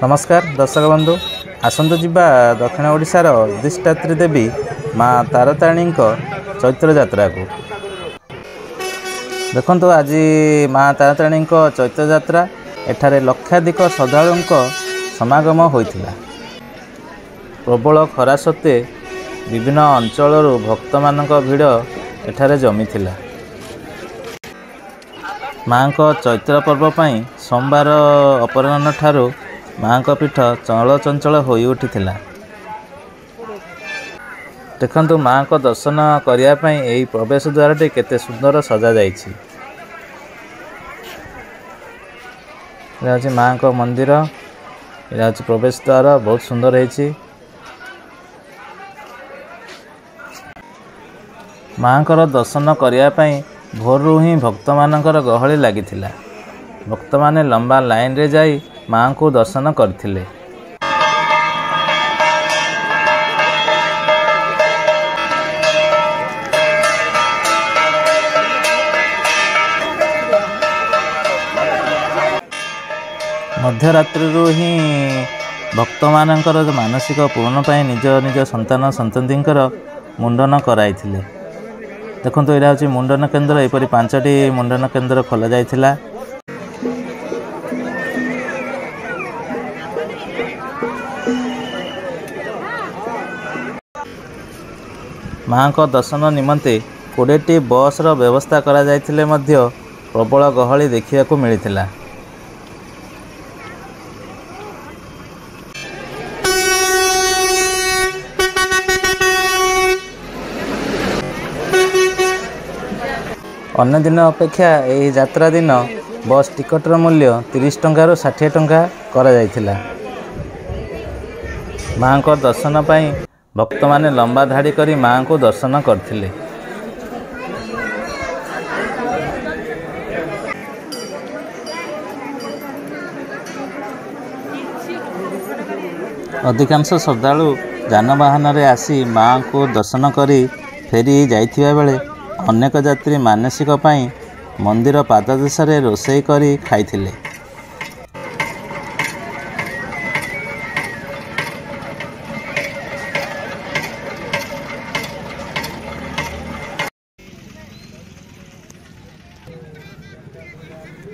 नमस्कार दर्शक बंधु आसंतु जिबा दक्षिण ओडिशार अधिष्ठात्री देवी माँ तारातारिणी चैत्र यात्रा को देखंतु आज माँ तारातारिणी चैत्र यात्रा एठारे लक्षाधिक श्रद्धालुओं समागम होइथिला। प्रबल खरा सत्वे विभिन्न अंचल भक्त मानक भीड़ एठारे जमीथिला। माँ चैत्र पर्व पई सोमवार अपराह्न ठारू माँ पीठ चल चंचल हो उठिथिला। देखंतु माँ को दर्शन करने यही प्रवेश द्वार केते सुंदर सजा जाइछि। माँ को मंदिर यहाँ प्रवेश द्वार बहुत सुंदर है। माँ को दर्शन करने भोरु ही भक्त मानकर गहली लगी। भक्त माने लंबा लाइन रे जाई माँ को दर्शन करथिले। मध्यरात्रि ही भक्त मानकर मानसिक पूर्ण पाई निज निज संतान संततिंकर मुंडन कराइथिले। देखंतु एरा होची मुंडन केंद्र। एपरि 5टी मुंडन केंद्र खोला जाइथिला। माँ को दर्शन निमंते 20टी बस रो व्यवस्था करा जाइथिले मध्य प्रबल गहली देखिया को मिलिथिला। अन्य दिन अपेक्षा यही यात्रा दिन बस टिकटर मूल्य 30 टंका रु 60 टंका करा जाइथिला। माँ को दर्शन पाई भक्त माने लंबा धाड़ी करी माँ को दर्शन करथिले। अधिकांश श्रद्धालु जानवाहन रे आसी माँ को दर्शन करी फेरी जाइथिबा बेले अनेक यात्री मानसिक पाई मंदिर पाददेशरे रोषेई करी खाइथिले।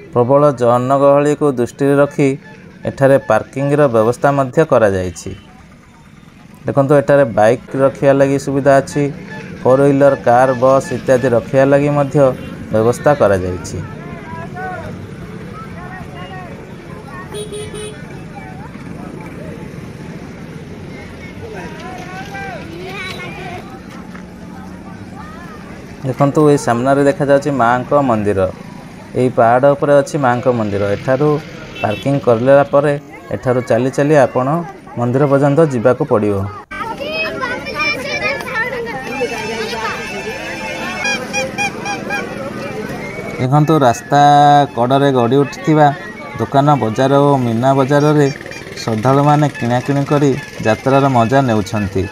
प्रबल जनगहली को दृष्टि रखी एठारे पार्किंग रो व्यवस्था मध्य करा जाइछि। देखंतु एठारे बाइक रखिया लगी सुविधा अछि। 4 व्हीलर कार बस इत्यादि रखिया लगी मध्य व्यवस्था करा जाइछि। देखंतु ए सामने देखा जाछि माँ को मंदिर। यही पहाड़ उपर अच्छी माँ को मंदिर। एठारू पार्किंग करला परे एठारू चली चली आपण मंदिर पर्यंत जीवाको पड़िबो। देखंतु रास्ता कड़े गड़ी उठिथिबा दुकान बजार और मीना बजार रे श्रद्धालु माने किणाकिणी करी यात्रार मजा नेउछंती।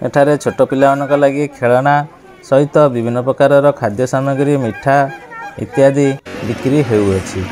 एठारे छोट पिलामानक लगी खेलना सहित विभिन्न प्रकार खाद्य सामग्री मिठा इत्यादि बिक्री हेउअछि।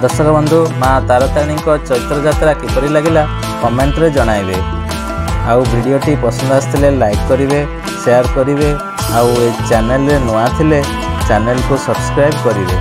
दर्शक बंधु माँ तारातारिणी चैत्र यात्रा किपरि लगिला कमेंट रे जणाइबे। आउ वीडियोटी पसंद आसथिले लाइक करिवे, शेयर करिवे, आउ ए चैनल रे नुआ थिले चैनल को सब्सक्राइब करिवे।